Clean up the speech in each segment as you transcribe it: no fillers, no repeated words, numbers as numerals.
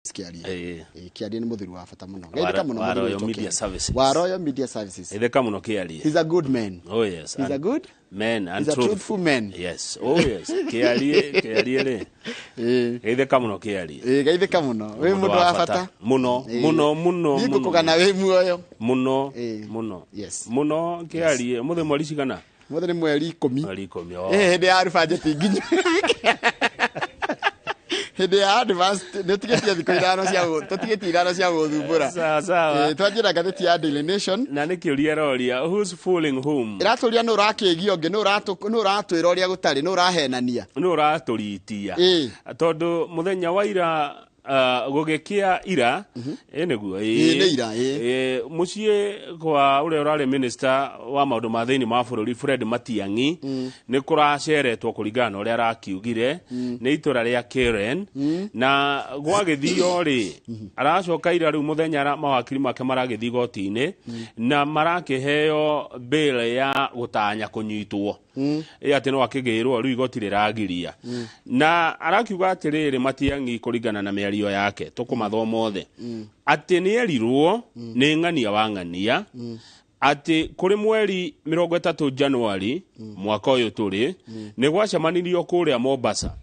Kiarie. Kiarie ni muthiru wa bata muno. Wa Royal Media Services. Wa Royal Media Services. Itheka muno Kiarie. He's a good man. Oh yes. He's a good man and he's a truthful man. Yes. Oh yes. Kiarie le. Itheka muno Kiarie. Geitheka muno. We mundu wa bata. Muno. Niko kugana we muoyo. Muno. Yes. Muno Kiarie. Muthe mweri cigana? Muthe ni mweri 10. Mweri 10. Hende ya budget nginyu. Hende ya advance netigetia thiko ithano cia tutigetia ithano cia guthumbura. Sawa. Twajira gatheti ya Daily Nation. Na nikiuria roria who's fooling whom? Iraturia no rakigio ngi no ratwira uria gutari no rahenania. No raturitia. Tondu muthenya wa ira gugikia ira neguo ira mucie kwa ule urare minister wa maundu ma thiini ma bururi Fred Matiang'i ni kuraceretwo kuringana uria arakiugire ni itura ria Karen na gwagithio ri aracoka ira riu muthenya mawakiri make maragithii gotini na marakiheo bail ya gutanya kunyitwo ati no akigirwo riu igoti riragiria na arakiuga atiriri Matiang'i kuringana na miario yake tukumathoma othe ati ni erirwo ni ng'ania wa ng'ania ati kuri mweri 30 Januari mwaka uyu turi ni gwacemanirio kuria Mombasa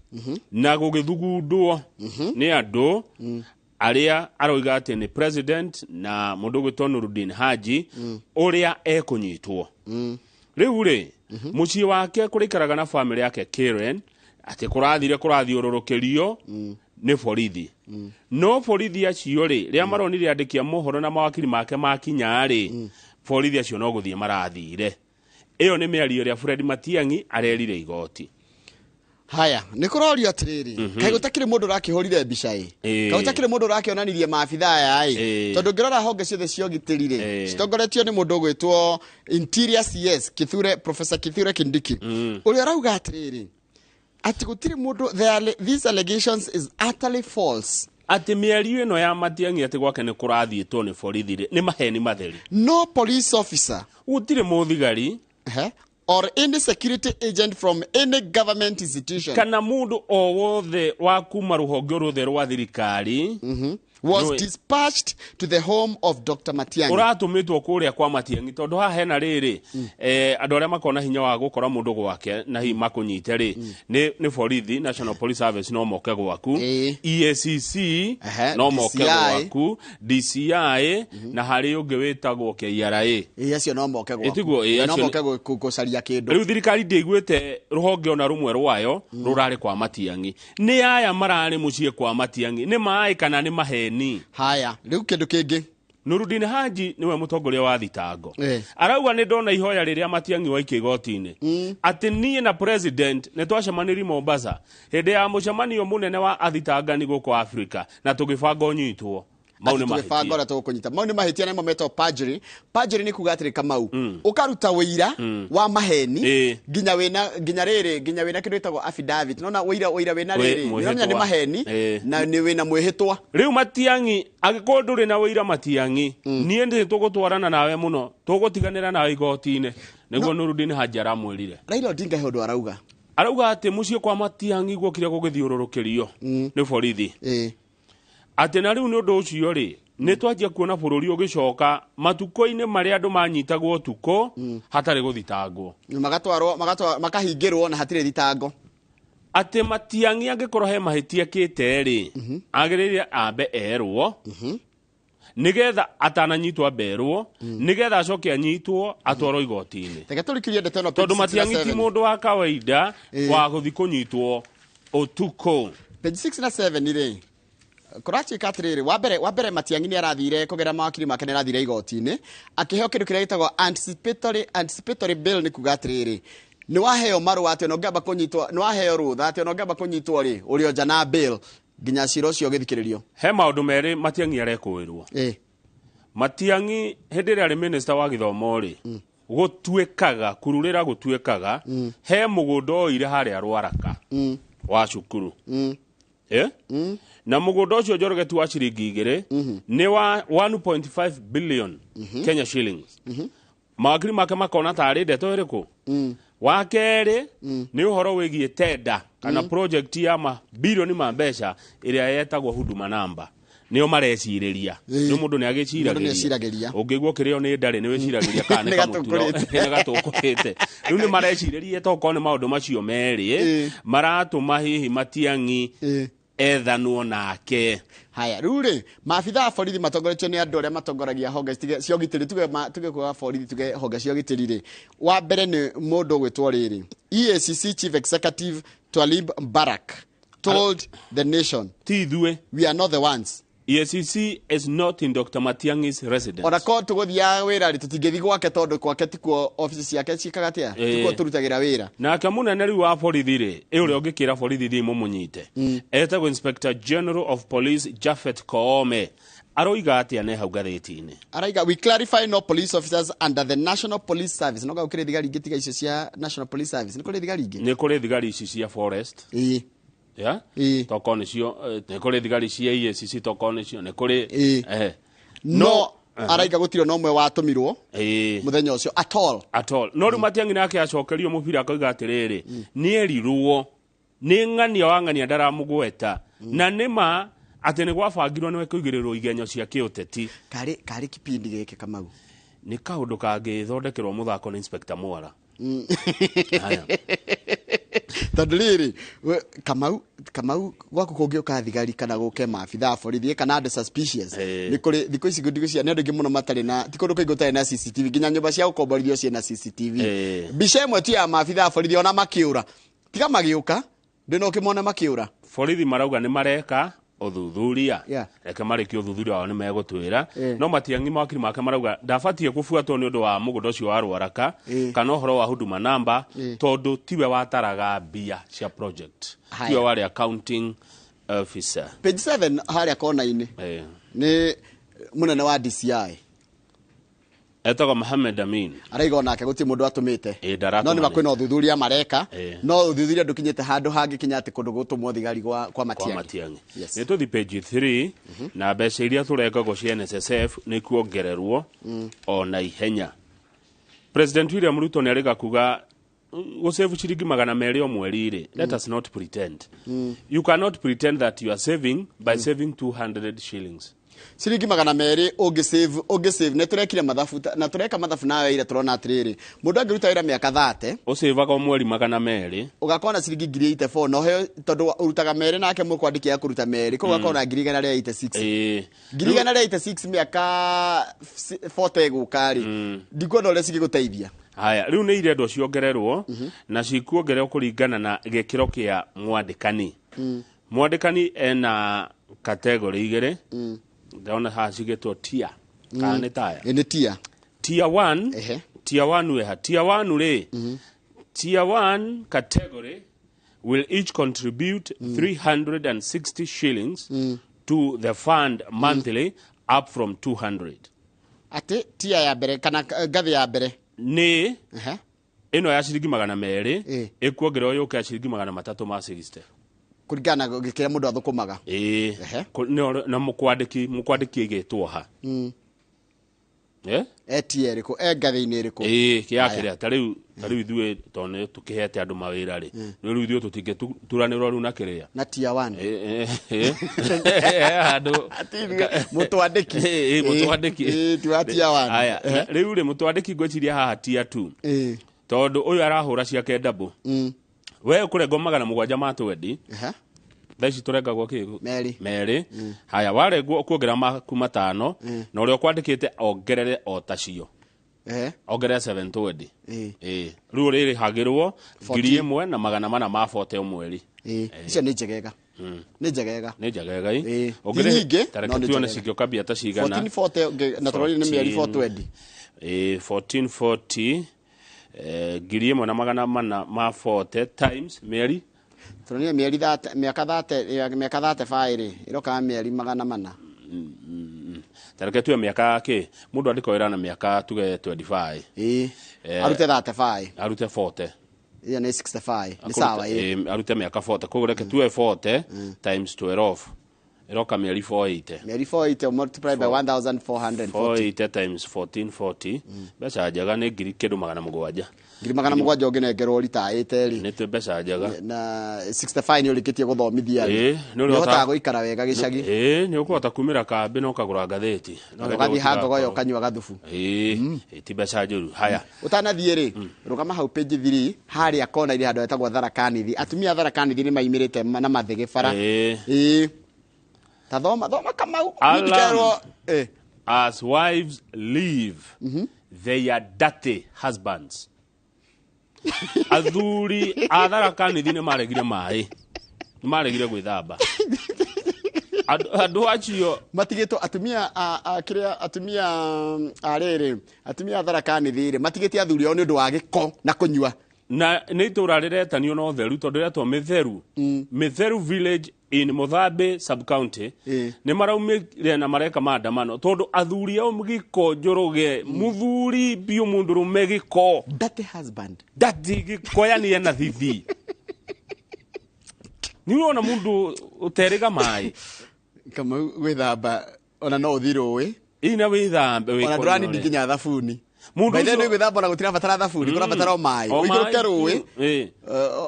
na gugithugundwo ni andu aria aroiga ati ni president na mundu gwitwo Nurudin Haji uria ekunyitwo riu ri mucii wake kurikaraga na family yake Karen ati kurathiururukirio ni borithi no borithi acio ri ria maronire andikia mohoro na mawakiri make makinya ri borithi acio no guthie marathire iyo ni miario ria Fred Matiang'i arerire igoti. Haya nikurorio atiriri kai gutakire mundu rakihorire mbica kai gutakire mundu rakionanirie maabitha aya tondu ngirora honge ciothe ciogitirire citongoretio ni mundu gwitwo Interior CS Professor Kithure Kindiki uri arauga atiriri ati gutiri mundu these allegations is utterly false. Ati miario ino ya Matiang'i ati gwake ni kurathiitwo ni borithi ni maheni matheri. No police officer gutiri muthigari or any security agent from any government institution kana mundu o wothe wa kuma ruhonge ruthe rwa thirikari was dispatched to the home of Dr. Matiang'i. Uratumitwo kuria kwa Matiang'i tondu ha hena riri andu aria makona hinya wa gukora mundu gwake na hi makunyite ri ni borithi National Police Service no moke gwaku EACC no moke gwaku DCI na hari ungi witagwo KRA acio no moke gwaku no moke gucaria kindu riu thirikari ndiguite ruhonge ona rumwe rwayo rurari kwa Matiang'i ni aya marari mucie kwa Matiang'i ni mai kana ni maheni. Haya riu kindu kingi Nurudin Haji niwe mutongoria wa thitango arauga ni ndona ihoya riria Matiang'i wa ikigotini ati nie na president ne twacemaniri Mombasa hindi ya mucemanio munene wa athitangani guko Africa na tugibanga unyitwo maune mahitio tukunyita maune mahitia na mometo perjury ni kugatire Kamau ukaruta wira wa maheni ginya wina kindu itagwo affidavit nona wira wina riri nyonya ni maheni na ni wina mwihitwa riu Matiang'i agikondure na wira Matiang'i nie ndi tugutwarana nawe muno tugutiganira nawe igotine niguo Nurudin Haji aramwirire Raila Odinga hodo arauga ati mucio kwa Matiang'i gwokire gugithiururukirio ni borithi ati na riu ni undu ucio ri ni twajia kuona bururi ugicoka matuko-ini mari andu manyitagwo tuko hatari guthitangwo magatwarwo makahingirwo na hatire thitango ati Matiang'i angikorwo he mahitia kite ri agiriria ambe erwo nigetha atananyitwa berwo nigetha acoke anyitwo atwarwo igotini tondu Matiang'i ti mundu wa kawaida wa guthi kunyitwo utuko. Page 6 na 7 ri Kurachi katriri wa mbere Matiang'i ni arathire kugera mawakiri make ni arathire igotini akiheo kindu kiria gitagwo anticipatory bail ni kugatriri ni waheo marua ati no ngamba kunyitwo ni waheo rutha ati no ngamba kunyitwo ri urio nja na bail ginya ciro cio githikiririo he maundu meri Matiang'i arekwirwo Matiang'i hindi ria minister wa githomo ri gutwekaga kururira gutwekaga he mugunda oire haria Rwaraka wa cukuru na mugunda ucio Njorogetu wa ciringi 2 ni wa 1.5 billion Kenya shillings mawakiri make makona tari ndeto iriku wa keri ni uhoro wigie tenda kana project ya mabilioni ma mbeca iria yetagwo huduma namba nio mareciriria no mundu ni agiciragiria ungigwo kirio ni ndari ni wiciragiria kana ni kamuturo ni gatukurite riu ni mareciriria toko ni maundu macio meri maratuma hihi Matiang'i ethanwo nake. Haya rure maabitha a borithi matongoretio ni andu aria matongoragia honge cia gitiri tuge kwa borithi tuge honge cia gitiri ri wa mbere ni mundu gwitwo riri EACC Chief Executive Twalib Barak told the nation tithwe we are not the ones. EACC is not in Dr. Matiang'i's residence. Ona ko tuguthia wira ri tutingithi gwake tondu gwake tikuo office ciake ciikaga atia tikuo turutagira wira na kamunene riu wa borithi ri uria ungikira borithi thimu munyite etagwo Inspector General of Police Japhet Koome aroiga atia ne hau gatheti-ini araiga we clarify no police officers under the National Police Service no gaukire thigari ingĩ tiga icio cia National Police Service ni kuri thigari ingĩ ni kuri thigari ici cia forest ya toko nicio ni kuri thigari cia EACC toko nicio ni kuri no araiga gutiro no mwe watumirwo muthenya ucio at all no ri Matiang'i nake acokerio mubira akauga atiriri ni erirwo ni ng'ania wa ng'ania ndaramugweta na nima ati ni gwabangirwo ni kuigirirwo igenyo cia kiuteti kari kipindi gike Kamau ni kaundu kangithondekerwo muthako ni Inspector Mwara haya tondu riri Kamau gwaku kungi ukathigari kana guke maabitha a borithi kana andu suspicious ni kuri thiko ici ngundigo cia ndu ngi muno matari na ti kundu kaingo tari na CCTV nginya nyumba cia gukomborithio cie na CCTV mbica imwe tu ya maabitha a borithi ona makiura tiga magiuka ndino kimona makiura borithi marauga ni mareka uthuthuria reke mariki uthuthuria wao ni megutwira no Matiang'i mawakiri make marauga ndabatie kufuatwo ni undu wa mugundo cio wa Rwaraka kana uhoro wa huduma number tondu tiwe wataraga mbia cia project tiwe wari accounting officer. Page 7 haria kona-ini ni munene wa DCI etagwo Mohamed Amin araiga onake guti mundu atumite no ni bakwina uthuthuria mareka no uthuthuria ndukinyite handu hangi kinya ati kundu gutumwo thigari kwa Matiang'i ni tuthi page 3 na mbeca iria turengagwo cia NSSF ni kuongererwo ona ihenya. President William Ruto ni ariga kuga gusave ciringi 200 o mweri ri let us not pretend you cannot pretend that you are saving by saving 200 shillings ciringi 200 ungisave ne turekire mathafu na tureka mathafu nawe ira turona atiriri mundu angiruta wira miaka 30 usivaga o mweri 200 ugakona ciringi 84 no he tondu urutaga mere nake mukwandiki ya kuruta mere ko ugakona 86 86 miaka 40 gukari ndikona ule sigi guteithia. Haya riu ni irendo ciongererwo na cikuongererwo kuringana na gikiro kia mwandikani mwandikani ena category igere ndona ha cigetwo tier kana ni taya ni tier 1 tier 1 we ha tier 1 ri tier 1 category will each contribute 360 shillings to the fund monthly up from 200. Ati tier ya bere kana gathi ya bere ni ino ya ciringi 200 ikuongererwo yuke ciringi 360 kurigana gikira mundu athukumaga na mukwandiki igetwo ha tier ko gathi-ini riko kiakire tariu ithue tone tukihete andu mawira ri riu ithue tutingeturanirwo riu na kiria na tier 1 andu mutwandiki tiwa tier 1 haya riu ri mutwandiki ngweciria haha tier 2 tondu uyu arahura ciake double we kurengwo 700 ma twendi thaici turengagwo kigo meri haya warengwo kuongera maku 5 na uria kwandikite ongerere o tacio ongerere 720 riu riri hagirwo 1,400 ma 40 o mweri icio ni njegega ni njegega ongerere tareke tuone cikio kabia ta cigana 1440 na turori ni mieri 420 1440 1,400 ma 40 times mieri turonia mieri 30 miaka 35 iroka mieri 400 tareke tu miaka ke mundu andiko ira na miaka tuge 25 arute 35 arute 40 ya ni 65 ni sawa arute miaka 40 kugure ke tu 40 times 12 Iroka mieri 480. Mieri 480 multiplied by 1440. 480 times 1440. Beca njaga nĩ ngiri kĩndũ 700. Ngiri 700 ũngĩnengerwo rita 8 ri. Nĩ tũ beca njaga. Na 65 nĩ ũrĩkĩtie gũthomithia ri. Nĩ ũhotaga gũikara wega gĩcagi. Nĩ ũkũhota kumĩra kambĩ na ũkagũra ngathĩti. Ũgathiĩ hangogo yo kanyua gathubu. Ti beca njũru. Haya. Ũtanathiĩ ri, rũgama hau page 3 harĩa kona ile handũ hetagwo Tharakanithi. Atumia Tharakanithi nĩ maimĩrĩte na mathege bara. Thoma Kamau. As wives leave their dirty husbands. Athuri a Tharakanithi nĩ maregire maĩ. Nĩ maregire gwĩthamba. Andũ acio matigĩtwo atumia atumia Tharakanithi rĩ matigĩte athuri ao nĩ ũndũ wa gĩko na kũnyua. Na nĩ itũra rĩretanio na ũtheru tondũ rĩretwo Mĩtheru village in Mothambe sub county nĩ maraumire na mareka maandamano tondũ athuri ao gĩko njũrũge mũthuri biũ mũndũrũme gĩko dirty husband gĩko yani ena thithi nĩ ũrona mũndũ ũterĩga maĩ kama gwĩthamba ona no ũthirũ we ina wĩthambe ona ndũrani nginya thabuni Baithe nĩ gwĩthamba na gũtira batara thabuni kũra batara maĩ ũikũrũke rũĩ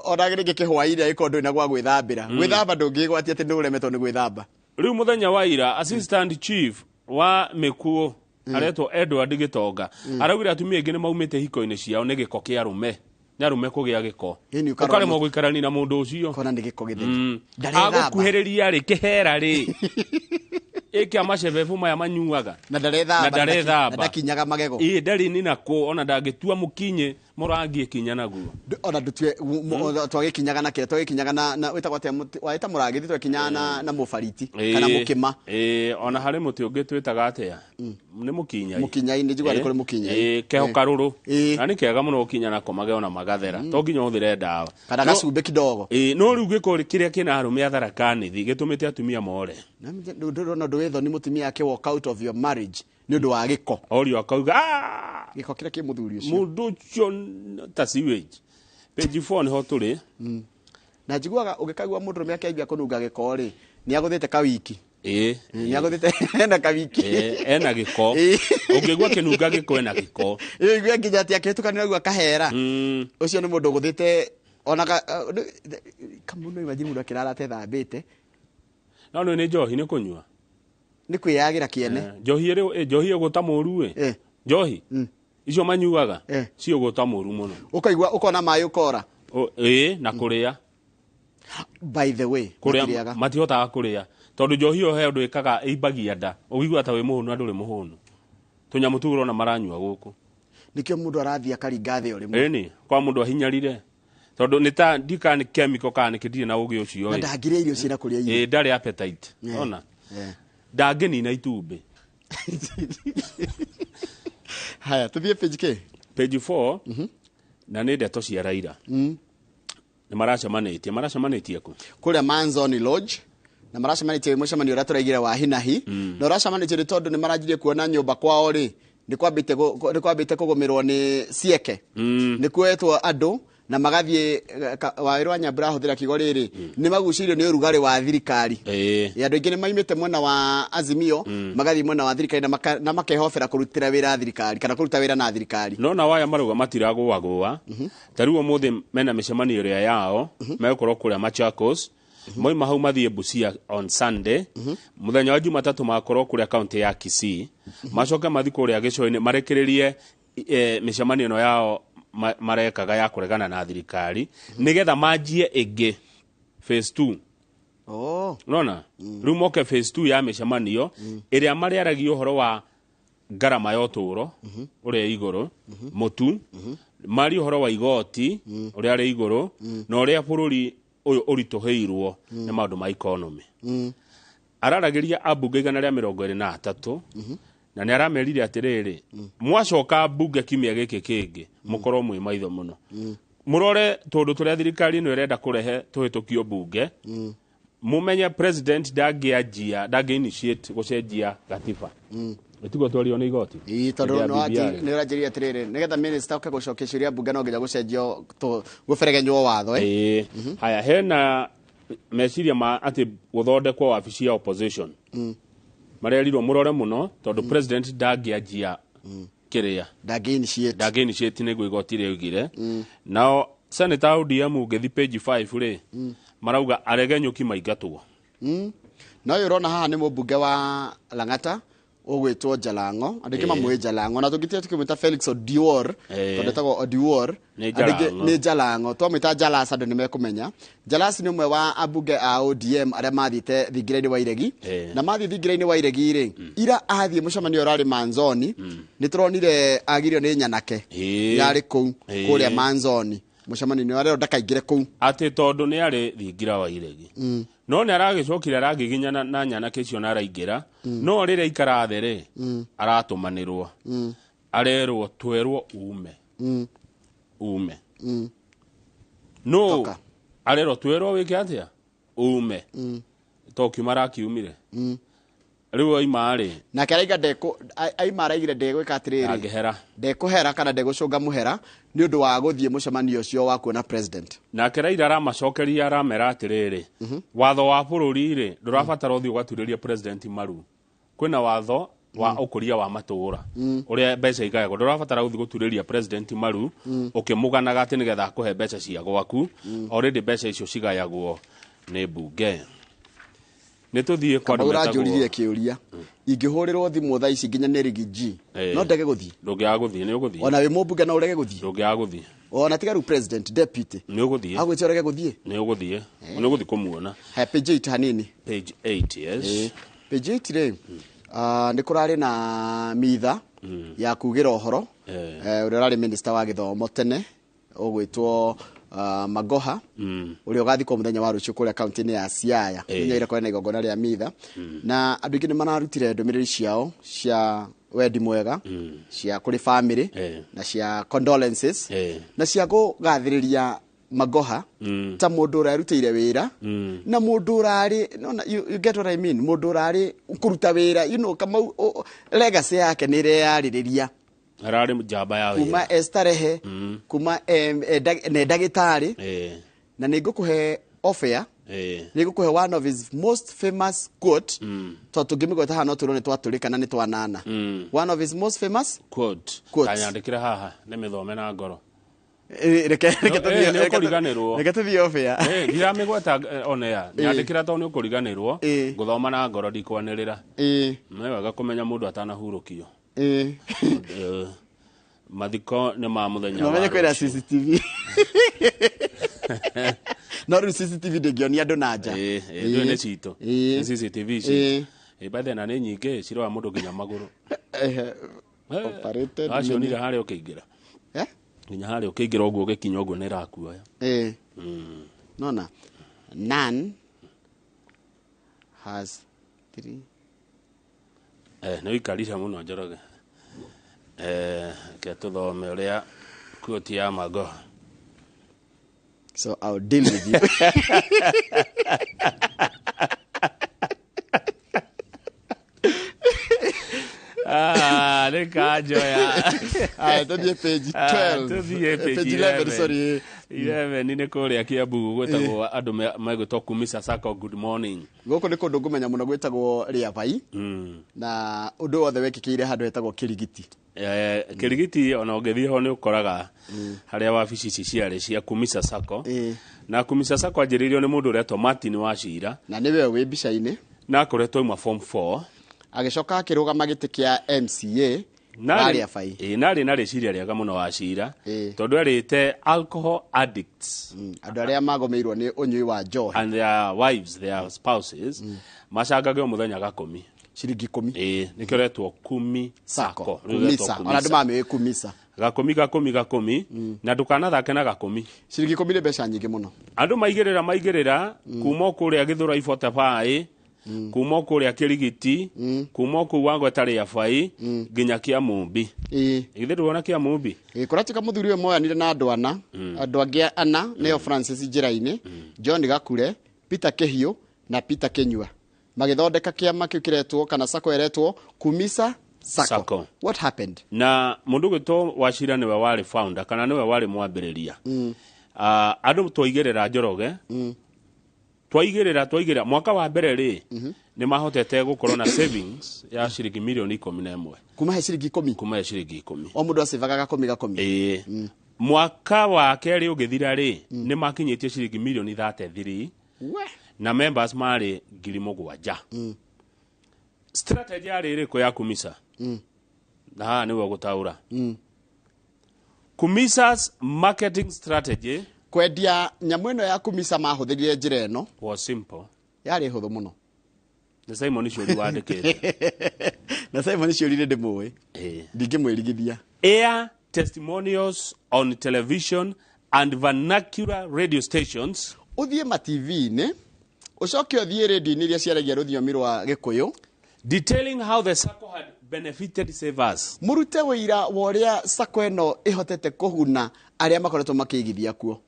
ona gĩkĩ kĩhwaire ikondo ina gwa gwĩthambĩra gwĩthamba ndũngĩgwatia atĩ nĩ ũremetwo nĩ gwĩthamba rĩu mũthenya wa ira assistant chief wa Mĩkuũ aretwo Edward Gĩtonga araugire atumia aingĩ nĩ maumĩte hiko-inĩ ciao nĩ gĩko kĩa arũme kũgĩa gĩko ũkaremwo gũikarania na mũndũ ũcio kona nĩ gĩko gĩtheru agũkuhĩrĩria rĩ kĩhera rĩ ĩkĩa macebebu maya manyuaga na ndarethamba ndakinyaga magego ndarĩ ni nako ona ndangĩtua mũkinye mũrangi kinya naguo ona ndutwe twagĩkinyaga na kĩrĩa twagĩkinyaga na wĩtagwo atĩa waĩta mũrangi twagĩkinyaga na mũbariti kana mũkĩma ona harĩ mũtĩ ũngĩ twĩtaga atĩa nĩ mũkinya-inĩ njigua nĩ kũrĩ mũkinya keho karũrũ na nĩ kega mũno gũkinya nako mageo na magathera to nginya ũthire ndawa kana gacumbĩ kidogo no rĩu gĩko kĩrĩa kĩna arũme a Tharakanithi gĩtũmĩte atumia more ndũrona ndwĩtho nĩ mũtumia ake walk out of your marriage nĩ ũndũ wa gĩko orio akauga gĩko kĩrĩa kĩ mũthuri ũcio mũndũ ũcio ta sewage page 4 nĩho tũrĩ na njiguaga ũngĩkaigua mũndũrũme akĩambia kũnunga gĩko rĩ nĩ agũthĩte kawiki nĩ agũthĩte ena kawiki ena gĩko ũngĩigua kĩnunga gĩko ena gĩko igua nginya atĩ akĩhĩtũkanĩra gwa kahera ũcio nĩ mũndũ ũgũthĩte ona kamuno imagine mũndũ akĩrara atethambĩte no nĩ njohi nĩ kũnyua nĩ kwĩyagĩra kĩene njohi ũgũta mũru njohi icio manyuaga cio ũgũta mũru mũno ũkaigua ũkona maĩ ũkora na kũrĩa by the way kũrĩa matihotaga kũrĩa tondũ njohi ĩyo he ũndũ ĩkaga ĩimbagia nda ũigua ta wĩ mũhũnu andũ rĩ mũhũnu tũnyamũ tũu ũrona maranyua gũkũ nĩkĩo mũndũ arathiĩ akaringa thĩ ũrĩmwe nĩ kwa mũndũ ahinyarire tondũ nĩ ta ndika nĩ chemical kana nĩkĩtirĩ na ũgĩ ũcio na ndangĩrĩa irio ciĩna kũrĩa irio ndarĩ appetite ona ndangĩnina itumbĩ haya tũthiĩ page 4 na nĩ ndeto cia Raila nĩ maracemanĩtie kũrĩa Manzoni Lodge na maracemanĩtie mũcemanio ũrĩa tũraigire wa hinahi na ũracemanĩtie nĩ tondũ nĩ maranjirie kuona nyũmba kwao rĩ nĩ kwambĩte kũgũmĩrwo nĩ cieke nĩ kuetwo andũ na magathiĩ Waĩrũ wa Nyambura ahũthĩra kiugo rĩrĩ nĩ magucĩirio nĩ ũrugarĩ wa thirikari andũ aingĩ nĩ maimĩte mwena wa Azimio magathiĩ mwena wa thirikari na makehofera kũrutĩra wĩra thirikari kana kũruta wĩra na thirikari no na waya marauga matiragũagũa ta rĩu ũmũthĩ mena mĩcemanio ĩrĩa yao megũkorwo kũrĩa Machakos moima hau mathiĩ Busia on Sunday mũthenya wa Jumatatũ makorwo kũrĩa kaunti ya Kisii macoke mathiĩ kũrĩa gĩcũa-inĩ marekererie mĩcemanio ĩno yao marekaga ya kũregana na thirikari nĩgetha manjie ĩngĩ phase 2 unaona rĩu moke phase 2 ya mĩcemanio ĩrĩa marĩaragia ũhoro wa ngarama ya ũtũũro ũrĩa igũrũ mũtu mari ũhoro wa igoti ũrĩa arĩ igũrũ na ũrĩa bũrũri ũyũ ũritũhĩirwo nĩ maũndũ ma economy araragĩria ambunge 123 na nĩ aramerire atĩrĩrĩ mwacoka bunge kiumia gĩkĩ kĩngĩ mũkorwo mwĩ maitho mũno mũrore tondũ tũrĩa thirikari ĩno ĩrenda kũrehe tũhĩtũkio bunge mũmenye president ndangĩ-initiate gũcenjia gatiba ĩtigwo twario nĩ igoti tondũ nĩ ũranjĩria atĩrĩrĩ nĩgetha minister oke gũcokia ciũria bunge no nginya gũcenjio gũberegenywo watho haya hena meciria ma ati guthondekwo wabici ya opposition marerirwo murore muno tondu president ndagianjia kiria ndangĩinitiate nĩguo igoti rĩaugire nao Senator ODM ngĩthi page 5 ri marauga aregenyũki maingatwo no yurona haha nĩ mũmbunge wa Lang'ata ogwetwo Jalango andĩke mamwe Jalango na tũngĩtia tukĩmwĩta Felix Odiwuor tondetagwo Odiwuor nĩ Jalango twamwĩta Jalas andũ nĩmekũmenya Jalas nĩ ũmwe wa ambunge a ODM arĩa mathiĩte thingira-inĩ wa iregi na mathiĩ thingira-inĩ wa iregi rĩ ira athiĩ mũcemanio ũrarĩ Manzoni nĩtũronire agirio nĩ nyanake yarĩ kũu kũrĩa Manzoni mũcemanio warĩ ndakaingire kũu atĩ tondũ nĩ arĩ thingira wa iregi no nĩ aragĩcokire aragiginyana na nyanake icio na araingĩra no rĩrĩa ikara thĩ aratũmanĩrwo arerwo twerwo ume no arerwo twerwo wĩke atĩa ume tokiuma arakiumire rĩu oima rĩ nake araiga aima araigire ndegwĩka atĩrĩrĩ ndekũhera kana ndegũcũnga mũhera nĩ ũndũ wa gũthiĩ mũcemanio ũcio wa kuona president nake Raila aramacokeria aramera atĩrĩrĩ watho wa bũrũri rĩ ndũrabatara ũthiĩ ũgaturĩria president maru kwĩna watho wa ũkũria wa matũũra ũrĩa mbeca igayagwo ndũrabatara gũthiĩ gũturĩria president maru ũkĩmũganaga atĩ nĩgetha akũhe mbeca cia gwaku already mbeca icio cigayagwo nĩ mbunge nĩtũthiĩ kwa ũranjũririe kĩũria ingĩhũrĩrwo thimũ thaa ici nginya nĩ Rigiji no ndege gũthiĩ ndũngĩaga gũthiĩ nĩ ũgũthiĩ ona wĩ mũmbunge no ũrege gũthiĩ ndũngĩaga gũthiĩ ona tiga rĩu president deputy nĩ ũgũthiĩ agwĩte ũrege gũthiĩ nĩ ũgũthiĩ nĩ ũgũthiĩ kũmuona page 8 hanini page 8 yes page 8 rĩ nĩ kũrarĩ na mitha ya kugĩra ũhoro ũrĩa ũrarĩ minister wa gĩthomo tene ũgwĩtwo Magoha ũrĩa ũgathikwo mũthenya wa rũciũ kũrĩa kaunti-inĩ ya Siaya nĩire kwena igongona rĩa mitha na andũ aingĩ nĩ mararutire ndũmĩrĩri ciao cia wendi mwega cia kũrĩ family na cia condolences na cia kũgathĩrĩria Magoha ta mũndũ ũrarutĩire wĩra na mũndũ ũrarĩ you get what I mean mũndũ ũrarĩ kũruta wĩra you know kama legacy yake nĩ ĩreyarĩrĩria ararĩ njamba ya wĩra kuma estarehe kuma ne ndagĩtarĩ na nĩngũkũhe offer nĩngũkũhe one of his most famous quote to tũngĩmĩgweta haha no tũrone twatũrĩkana nĩ twanana one of his most famous quote kanyandĩkĩre haha nĩmĩthome na ngoro reke tũthiĩ offer ndiramĩgweta onea nyandĩkĩra tondũ nĩ ũkũriganĩrwo ngũthoma na ngoro ndikwanĩrĩra nĩ wega kũmenya mũndũ atanahurũkio mathiko nĩ ma mũthenya wa kwĩna CCTV no rĩu CCTV ndĩngĩonia andũ na nja ndũĩ nĩ citũ nĩ CCTV ici bathĩ na nĩ nyingĩ ciroa mũndũ nginya magũrũ acionire harĩa ũkĩingĩra nginya harĩa ũkĩingĩra ũguo ũgĩkinya ũguo nĩ ĩrakuoya nona none has 3 nĩ wĩkarisha mũno Njoroge ke tũthome ũrĩa quote ya Magoha so I'll deal with you nĩkanjoya tũthiĩ page 12 tũthiĩ page 11 sorry 11 nĩ kũrĩa Kiambu gwĩtagwo andũ megwĩtwo Kumisa Sacco good morning gũkũ nĩ kũndũ ngũmenya mũno gwĩtagwo Rĩabai na ũndũ wothe wekĩkĩire handũ hetagwo Kĩrigiti Kĩrigiti ona ũngĩthiĩ ho nĩ ũkoraga harĩa wabici ici ciarĩ cia Kumisa Sacco na Kumisa Sacco anjĩrĩirio nĩ mũndũ ũretwo Martin Wachira na nĩwe wĩ mbica-inĩ na akoretwo ima form 4 agĩcoka akĩrũgama gĩtĩ kĩa MCA narĩ na rĩciria rĩega mũno Wachira tondũ erĩte alcohol addicts andũ arĩa magomeirwo nĩ ũnyui wa njohi and their wives their spouses macangage mũthenya gakũmi ciringi 10 nĩkĩo retwo Kumi Sacco ona andũ mamĩũĩ Kumisa gakũmi na ndũkanathake na gakũmi ciringi 10 nĩ mbeca nyingĩ mũno andũ maigĩrĩra kuma kũrĩa Gĩthũrai Fortify kuma kũrĩa Kĩrigiti kuma kũu wagweta Rĩabai nginya Kĩamũmbi githĩ ndũrona Kĩamũmbi kũratuĩka mũthuri ũyũ moyanire na andũ angĩ ana nĩo Francis Njĩra-inĩ John Gakure Peter Kĩhiũ na Peter Kĩnyua magĩthondeka kĩama kĩu kĩretwo kana sacco eretwo Kumisa Sacco. What happened? Na mũndũ gwĩtwo Wachira nĩwe warĩ founder kana nĩwe warĩ mwambĩrĩria andũ twaigĩrĩra Njoroge twaigĩrĩra mwaka wa mbere rĩ nĩ mahotete gũkorwo na savings ya ciringi milioni 11 kuma he ciringi 10 kuma he ciringi 10 o mũndũ acevaga 10 mwaka wa kerĩ ũgĩthira rĩ nĩ makinyĩtie ciringi milioni 33 na members marĩ 7,000 strategy yarĩ ĩrĩkũ ya kumisa na haha nĩwe gũtaũra kumisa's marketing strategy kwendia nyamũ ĩno ya kumisa mahũthĩrire njĩra ĩno was simple yarĩ hũthũ mũno na Simon Ciũri wandĩkĩte na Simon Ciũri ndĩmũĩ ndingĩmwĩrigithia air testimonials on television and vernacular radio stations ũthiĩ ma TV-inĩ ũcoke ũthiĩ radio-inĩ iria ciaragia rũthiomi rwa Gĩkũyũ detailing how the sacco had benefited savers mũrute wĩira wa ũrĩa sacco ĩno ĩhotete kũhuna arĩa makoretwo makĩigithia kuo.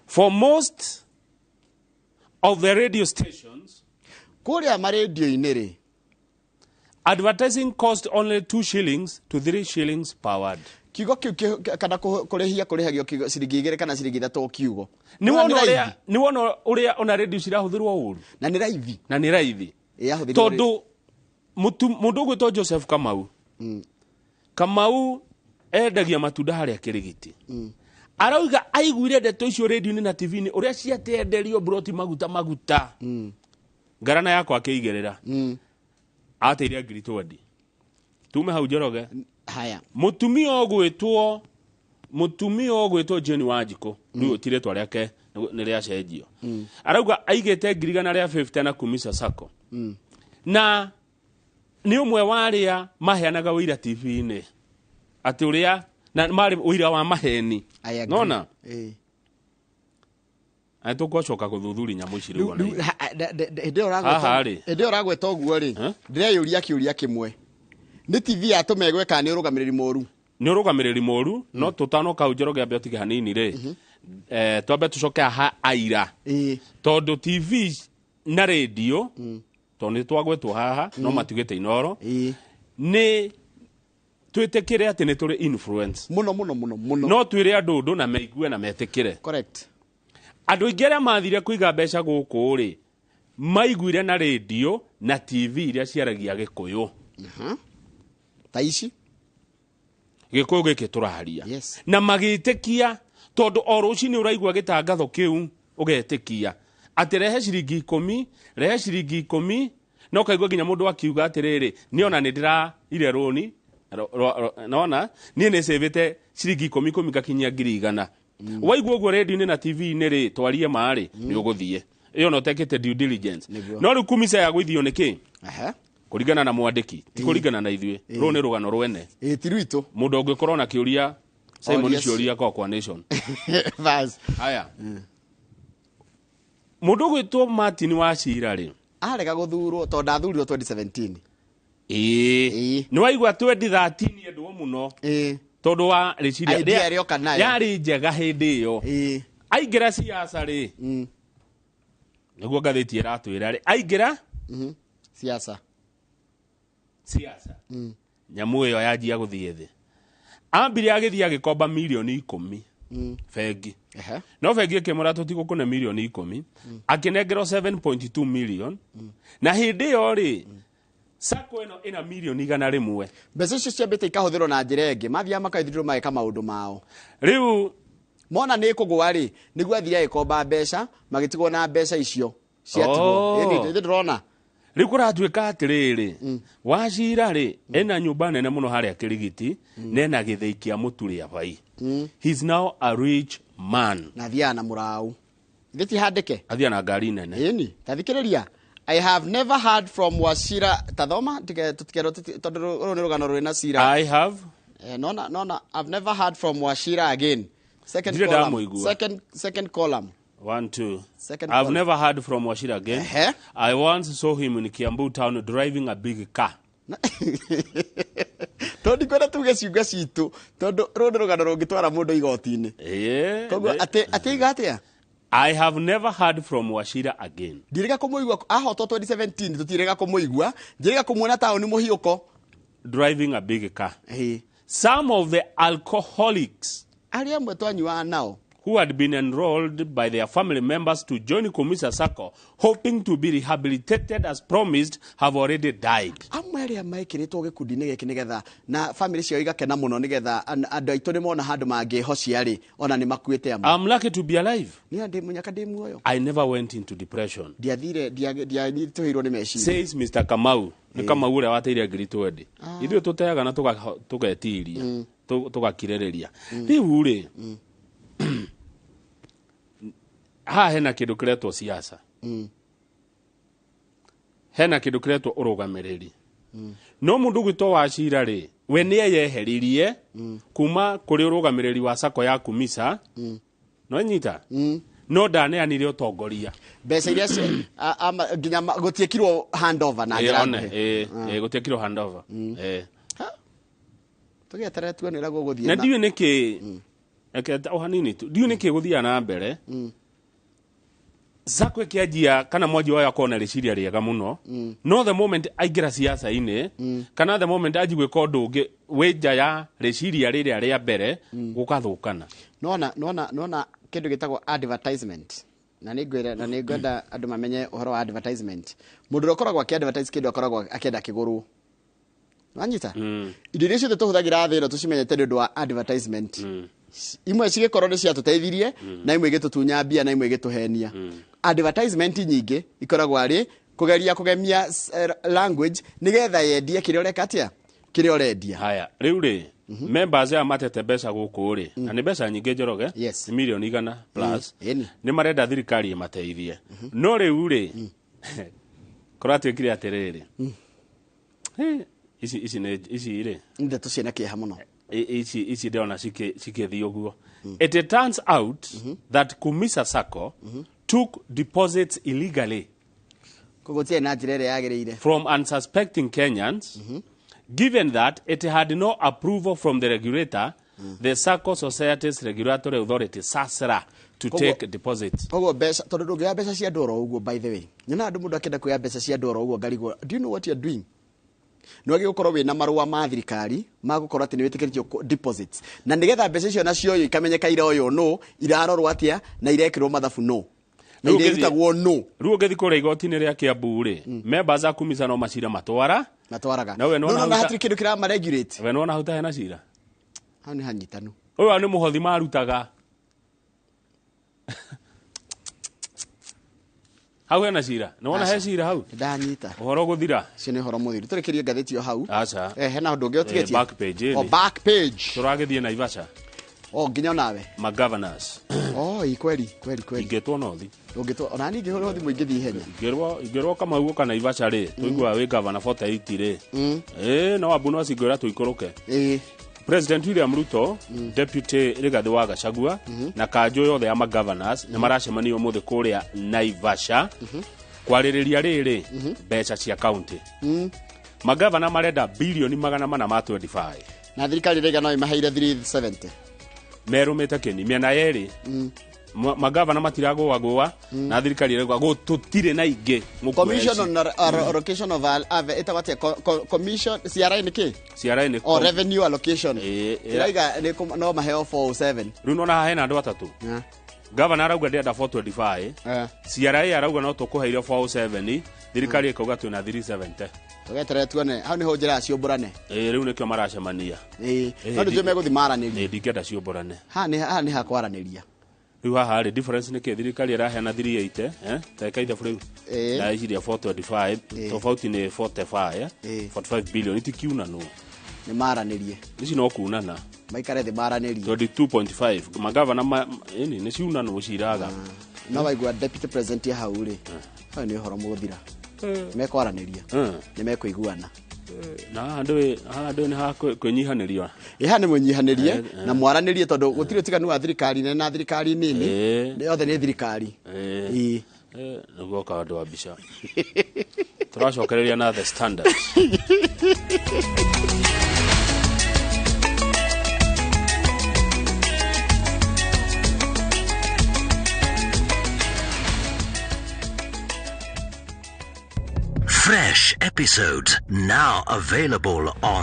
For most of the radio stations kũrĩa maredio-inĩ rĩ advertising cost only 2 shillings to 3 shillings per word. Kiugo kiu kana kũrĩhagio ciringi 2 kana ciringi 3 kiugo. Ni wona ũrĩa ona radio cirahũthĩrwo ũũru. Na nĩ raithi. Na nĩ raithi. Tondũ mũndũ ũgwĩtwo Joseph Kamau. Kamau endagia matunda harĩa Kĩrigiti. Arauga aiguire ndeto icio radio-inĩ na TV-inĩ ũrĩa ciatenderio broti maguta. Ngarana yakwa akĩigĩrĩra. Ateire ngiri 20. Tume hau Njoroge. Haya. Mutumia ogwĩtwo Jane Wanjikũ. Rĩu tirĩtwa rĩake nĩ rĩacenjio. Arauga aigĩte ngiri 150 na kumisa sacco. Na nĩ ũmwe wa arĩa maheanaga ũira TV-inĩ. Atĩ ũrĩa na marĩ ũira wa maheni. Nona? Tũkũcoka gũthuthuria nyamũ ici rĩu ona. Hĩndĩ ũragweta ũguo rĩ ndĩreyũria kĩũria kĩmwe. Nĩ TV yatũmegwe kana nĩ ũrũgamĩrĩri mũru? Nĩ ũrũgamĩrĩri mũru no tũtanoka Njoroge ambe ũtige hanini rĩ. Twambe tũcoke aha aira. Tondũ TV na radio tondũ twagwetwo haha no matigĩte iNooro. Nĩ twĩtĩkĩre atĩ nĩ tũrĩ influence mũno no twĩre andũ ũndũ na meigue na metĩkĩre. Correct. Andũ aingĩ arĩa mathire kũiga mbeca gũkũ rĩ maiguire na radio na TV iria ciaragia Gĩkũyũ. Ta ici Gĩkũyũ gĩkĩ tũraharia. Yes. Na magĩtĩkia tondũ o rũcinĩ ũraigua gĩtangatho kĩu ũgetĩkia atĩ rehe ciringi 10 rehe ciringi 10 no kaigua nginya mũndũ akiuga atĩrĩrĩ niona nĩ ndĩraire rũni nona niĩ nĩ savĩte ciringi 10 ngakinyia ngiri 100. Waigua ũguo radio-inĩ na TV-inĩ rĩ twarie marĩ nĩ ũgũthiĩ ĩyo no tekete due diligence. No rĩu kumisa ya gũithio nĩkĩ? Kũringana na mwandĩki ti kũringana na ithuĩ rũu nĩ rũgano rwene ti rwitũ. Mũndũ ũngĩkorwo na kĩũria Simon Ciũria kwa Nation. Haya. Mũndũ ũgwĩtwo Martin Wachira rĩ arega gũthurwo tondũ ndathurirwo 2017. Nĩ waigua 2013 endwo mũno tondũ wa rĩciria yarĩ njega hĩndĩ ĩyo. Aingĩra siasa rĩ nĩguo ngathĩti ĩratwĩra rĩ aingĩra siasa nyamũ ĩyo yanjia gũthiĩ thĩ. Ambire agĩthiĩ agĩkomba milioni 10 bengi. No bengi ĩkĩmũra tũtigũkũne milioni 10 akĩnengerwo 7.2 million na hĩndĩ ĩyo rĩ sacco ĩno ĩna milioni 100. Mbeca icio ciambĩte ikahũthĩrwo na njĩra ĩngĩ mathiaga makaithirwo mageka maũndũ mao. Rĩu mona nĩ kũgũa rĩ nĩguo athire agĩkomba mbeca magĩtigwo na mbeca icio ciatigwo. Ĩni ndĩrona rĩu kũratuĩka atĩrĩrĩ Wachira rĩ ena nyũmba nene mũno harĩa Kĩrigiti nena gĩthĩi kĩa mũtu rĩa bai. He's now a rich man. Na thiaga na mũraũ thiĩ handĩke athiĩ na ngari nene. Ĩni tathikĩrĩria. I have never heard from Wachira tathoma tũtikerwo tondũ rũrũ nĩ rũgano rũrĩ na cira. I have no I've never heard from Wachira again. Second column 1 2. I've never heard from Wachira again. I once saw him in Kiambu town driving a big car. Tondũ kwenda tuge ciuga citũ tondũ rũrũ rũgano rũngĩtwara mũndũ igoti-inĩ. Koguo atĩ igatĩa. I have never heard from Wachira again. Ndirega kũmũigua ahotwo 2017 tũtirega kũmũigua ndirega kũmuona taũni mũhiũko driving a big car. Some of the alcoholics arĩa amwe twanyuaga nao who had been enrolled by their family members to join Kumisa Sacco, hoping to be rehabilitated as promised, have already died. Amwe aria maikiritwo gikundi-ini giki nigetha na family ciao igakena muno nigetha andu aitu ni mona handu mangihocia ri ona ni makuite amwe. I'm lucky to be alive. Ni andi munyaka ndi muoyo. I never went into depression. Tuhirwo ni meciria. Says Mr. Kamau. Ni Kamau uria wateire ngiri 20. Ithuĩ tuteaga na tugetiria. Tugakirereria. Riu ri. Ha hena kindu kiretwo siasa. Hena kindu kiretwo urugamiriri. No mundu gwitwo wa cira ri, we ni yeheririe kuma kuri urugamiriri wa Sacco ya Kumisa. No nyita. No ndaneanire utongoria. Mbeca iria nginya gutiekirwo handover na njira gutiekirwo handover. Tugeterere tuone ira guguthie na ndiwe niki eketa ohanini tu ndiwe niki guthia na mbere. Sacco kiajia kana mwaji wao akona reciria riega muno. No the moment aigira siasa ine kana the moment ajigwe kondu ungi weja ya reciria riria ria mbere gukathukana. Nona kindu gitagwo advertisement. Na ningwenda andu mamenye uhoro wa advertisement. Mundu ukoragwo aki-advertise kindu akoragwo akienda kiguru. Wanyita? Indo iria ciothe tuhuthagira thĩ ĩno tũcimenyete nĩ ũndũ wa advertisement. Imwe cigikorwo nĩ ciatũteithirie na imwe igĩtũtunya mbia na imwe igĩtũhenia. Advertisement nyingĩ ikoragwo arĩ kugemia language nigetha yendie kĩrĩa ũreka atia kĩrĩa ũrendia. Haya rĩu rĩ members ya matete mbeca gũkũ rĩ na nĩ mbeca nyingĩ njoroge milioni 100 plus nĩ marenda thirikari ĩmateithie. No rĩu rĩ kũratuĩkire atĩrĩrĩ ici rĩ ndeto ciena kĩeha mũno ici ndona cikĩthiĩ ũguo. It turns out that Kumisa Sacco took deposits illegally from unsuspecting Kenyans, given that it had no approval from the regulator, the Sacco Society's Regulatory Authority, SASRA, to take deposits. Kogo besa tondu ngia besa cia ndoro uguo. By the way, nyina andu mundu akenda kuya besa cia ndoro uguo ngarigwo, do you know what you're doing? No gigukorwo wina marua ma thirikari magukorwo ati ni witikiritio deposits na nigetha mbeca icio nacio ikamenyeka ira oyo no irarorwo atia na irekirwo mathabu no na iretagwo no. Ruo ngethi kũrĩa igoti-inĩ rĩa Kiambu rĩ members a Kumisa no macira matwaraga na we no hatiri kindu kirama regulate we no na huta hena cira hau ni hanyitanu uyu ni muhothi marutaga hau hena cira no wona he cira hau ndanyita uhoro guthira cio ni horo muthiru turikirie ngatheti yo hau acha hena undu ungi utigetie back page back page turagithie na Ivasha nginya nawe ma governors kweli ingetwo nothi ungitwo ona ni ngihoro thi muingithi ihenya ingirwo kama huo kana Ivasha ri tuigua we governor 48 ri no abu no cingwira tuikuruke President William Ruto, Deputy Rigathi wa Gachagua na kanjo yothe ya governors ni maracemania umuthi kuria Naivasha kwaririria riri mbeca cia county. Magavana marenda bilioni 425 na thirikari rega no imaheire 370 merumite kini miena yeri magavana matiragwa na thirikari rega gututire na ingi commission on allocation of etawate commission CRA niki or revenue allocation rega no maheo 407 runo na hena andu atatu governor arauga ndenda 425 CRA arauga no tukuheire 407 thirikari ikauga twina 370 tugetere tuone hau niho njira ciomborane riu nikio maracemania no ndio meguthi maraniria ndingenda ciomborane ha ni ha kwaraniria riu haha ri difference ni ke thirikari iraheana 380 teka ithe buru na iria 425 tofauti ni 45 billion itikiuna no ni maranirie ici no kunana maikare the maranirie 22.5 magavana ni ciuna no ciraga no waigua deputy president ya hau ri ha ni horo muguthira mekwaraniria ni mekuiguana na andu ni ha kwenyihaneria ni mwenyihanerie na mwaranirie tondu gutire tiganu wa thirikari na thirikari nini yothe ni thirikari niguo kaundu wa bica turacokereria na the standards. Fresh episodes now available on